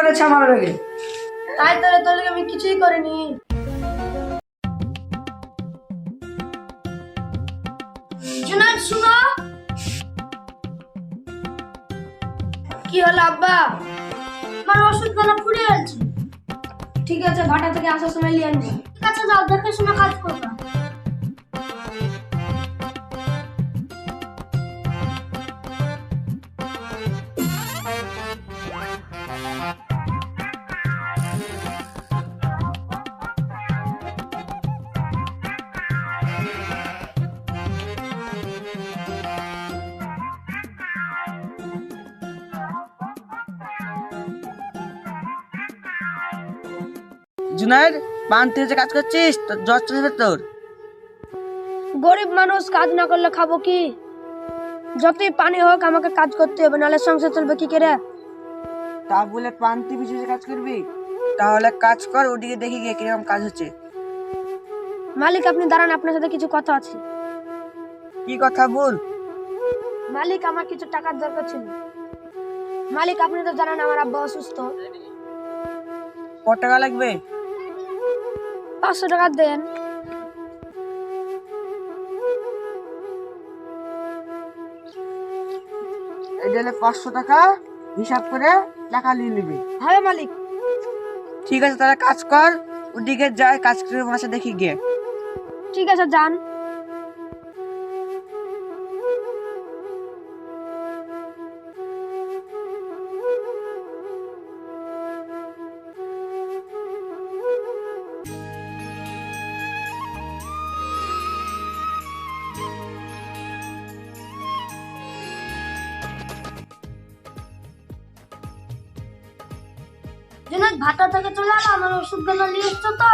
করেছে আমার আগে। তাই তোরে তোর লাগে আমি কিছুই করিনি। জুনায়েদ শুনো। কি হলো আব্বা? আমার ওষুধ খানা ফুরিয়ে গেছে। ঠিক আছে, ভাটা থেকে আসার সময় নিয়ে আনবো। ঠিক আছে, যাও, দেখে শুনে কাজ করবা। জুনায়েদ, পান্তি হচ্ছে কাজ করছিস? তোর জ্বর চলে তোর? গরিব মানুষ, কাজ না করলে খাবো কি? যতই পানি হোক আমাকে কাজ করতে হবে, নাহলে সংসার চলবে কি করে? তা বলে পান্তি বিশেষে কাজ করবি? তাহলে কাজ কর, ওদিকে দেখি গিয়ে কিরকম কাজ হচ্ছে। মালিক আপনি দাঁড়ান, আপনার সাথে কিছু কথা আছে। কি কথা বল। মালিক, আমার কিছু টাকার দরকার ছিল। মালিক, আপনি তো জানেন আমার আব্বা অসুস্থ। কত টাকা লাগবে? 500 টাকা দেন। এই দিলে 500 টাকা, হিসাব করে টাকা নিয়ে নিবি। হ্যাঁ মালিক। ঠিক আছে, তাহলে কাজ কর, ওদিকে যাই, কাজ করে মাসে দেখি গিয়ে। ঠিক আছে, যান। জুনায়েদ, ভাটা থেকে চলে এলো, আমার ওষুধ গুলো নিয়ে এসছো তো?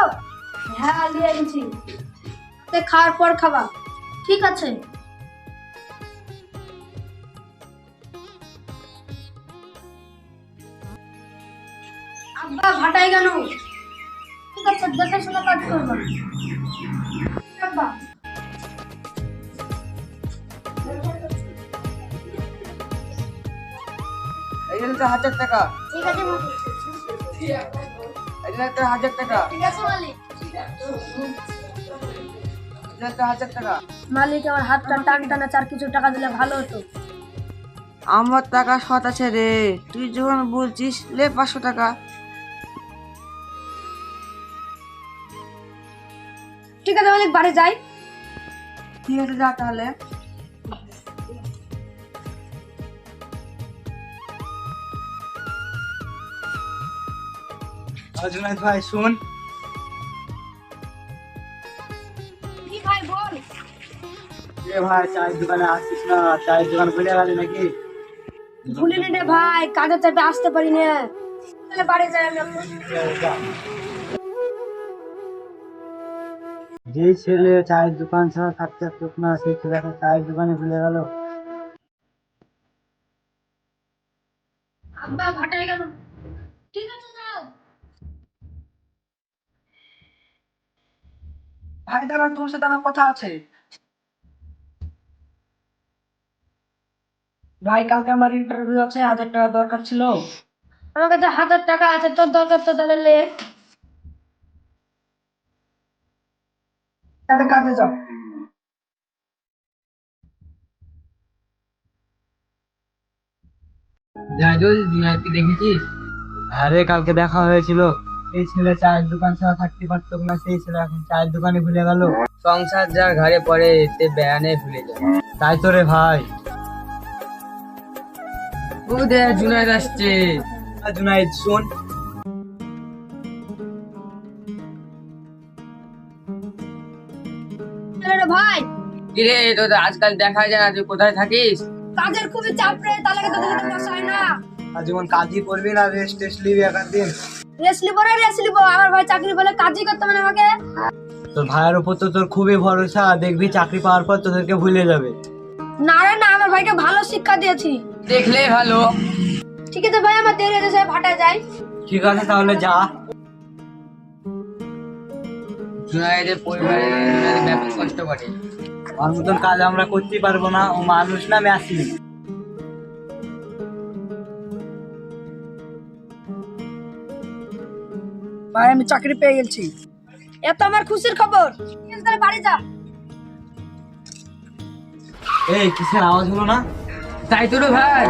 হ্যাঁ, নিয়ে এনেছি। খাওয়ার পর খাবা। ঠিক আছে। আব্বা ভাটায় গেল। ঠিক আছে, দেখে শুনে কাজ করবা। আব্বা, এই দিলে তো 1000 টাকা। ঠিক আছে মালিক। এই দিলে তো 1000 টাকা। ঠিক আছে মালিক। এই দিলে তো 1000 টাকা। মালিক, আমার হাতটা টান টানা, চার কিছু টাকা দিলে ভালো হতো। আমার টাকা শর্ট আছে রে, তুই যখন বলছিস লে 500 টাকা। ঠিক আছে মালিক, বাড়ি যাই। ঠিক আছে, যা তাহলে। জুনায়েদ ভাই শুন। কি ভাই বল। এ ভাই, চায়ের দোকানে আসছিস না? চায়ের দোকান খুলে গেল নাকি? ভুলিনি রে ভাই, কাজের চাপে আসতে পারি না। তাহলে বাড়ি যাই আমি এখন। যে ছেলে চায়ের দোকান ছাড়া থাকতে পারত না, সেই ছেলে এখন চায়ের দোকানে খুলে গেল। আব্বা ভাটায় গেল। ঠিক আছে, যাও। ভাই দাঁড়া, তোর সাথে আমার কথা আছে। ভাই, কালকে আমার ইন্টারভিউ আছে, 1000 টাকা দরকার ছিল। আমার কাছে 1000 টাকা আছে, তোর দরকার তো তাহলে লে। তাহলে কাজে যাও। জুনায়েদকে দেখেছিস? হ্যাঁ রে, কালকে দেখা হয়েছিল। এই ছেলে চায়ের দোকান ছাড়া থাকতে পারতো না, সেই ছেলে এখন চায়ের দোকানে খুলে গেল। সংসার যার ঘরে পড়ে তে বেয়ানে ভুলে যায়। তাই তো রে ভাই। ও দে, জুনায়েদ আসছে। জুনায়েদ শোন। রে ভাই, কিরে, তোর আজকাল দেখা যায় না, তুই কোথায় থাকিস? কাজের খুবই চাপ রে, তাহলে তো তোদের আসা হয় না। আর যেমন কাজই করবি না, রেস্ট টেস্ট নিবি একদিন। রেস্ট লিবো রে, রেস্ট লিবো। আমার ভাই চাকরি বলে কাজই করতে হবে না আমাকে। তোর ভাইয়ের উপর তো তোর খুবই ভরসা, দেখবি চাকরি পাওয়ার পর তোদেরকে ভুলে যাবে। না রে না, আমার ভাইকে ভালো শিক্ষা দিয়েছি। দেখলে ভালো। ঠিক আছে ভাই, আমার দেরি হয়েছে, ভাটায় যাই। ঠিক আছে, তাহলে যা। জুনায়েদের পরিবারে ব্যাপক কষ্ট করে। ওর মতন কাজ আমরা করতেই পারবো না, ও মানুষ না মেশিন। ভাই আমি চাকরি পেয়ে গেছি। এত আমার খুশির খবর। ঠিক আছে, তাহলে বাড়ি যা। এই কিসের আওয়াজ হলো না? তাই তো রে ভাই।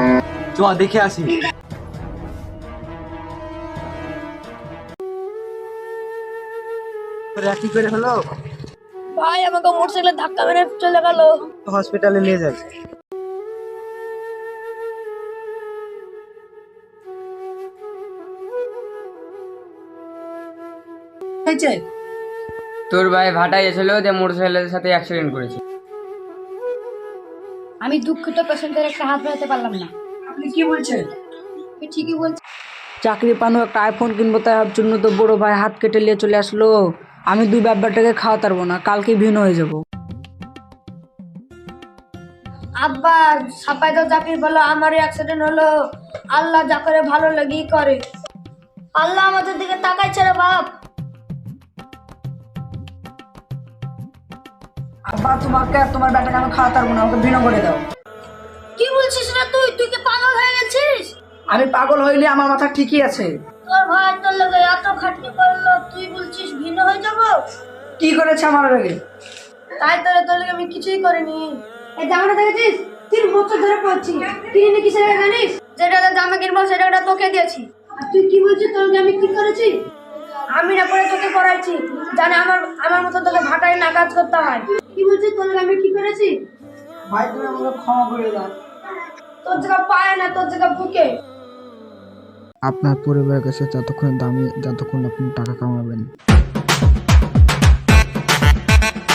চ দেখে আসি। কি করে হলো? ভাই আমাকে মোটরসাইকেলে ধাক্কা মেরে চলে গেল। হসপিটালে নিয়ে যাবে। হয়েছে? তোর ভাই ভাটায় এসেছিল যে মোটরসাইকেলের সাথে অ্যাক্সিডেন্ট করেছে। আমি দুঃখিত, পেশেন্টের একটা হাত বাড়াতে পারলাম না। আপনি কি বলছেন? আমি ঠিকই বলছি। চাকরি পানো, একটা আইফোন কিনবো, তার জন্য তো বড় ভাই হাত কেটে নিয়ে চলে আসলো। আমি দুই ব্যাপারটাকে খাওয়াতে পারবো না, কালকে ভিন্ন হয়ে যাব। আব্বা সাপাই তো চাকরি বলো, আমারই অ্যাক্সিডেন্ট হলো। আল্লাহ যা করে ভালো লাগি করে। আল্লাহ আমাদের দিকে তাকাইছে রে বাপ। আব্বা তোমাকে আর তোমার ব্যাটাকে আমি খাওয়াতে পারবো না, ওকে ভিন্ন করে দাও। কি বলছিস না তুই? তুই কি পাগল হয়ে গেছিস? আমি পাগল হইলে আমার মাথা ঠিকই আছে। তোর ভাই তোর লগে এত খাটনি করলো, তুই বলছিস ভিন্ন হয়ে যাব? কি করেছে আমার আগে? তাই তোর লগে আমি কিছুই করিনি। এই জামাটা দেখেছিস? 3 বছর ধরে পড়ছি। কিনে কিসের আগে জানিস? যেটা জামা কিনবো সেটা তোকে দিয়েছি। আর তুই কি বলছিস তোর লগে আমি কি করেছি? আমি না করে তোকে পড়াইছি, জানে আমার মতো তোকে ভাটায় না কাজ করতে হয়। কি বলছিস তোর লগে আমি কি করেছি? ভাই তুমি আমাকে ক্ষমা করে দাও। তোর জায়গা পায় না, তোর জায়গা বুকে। আপনার পরিবারের কাছে যতক্ষণ দামি, যতক্ষণ আপনি টাকা কামাবেন।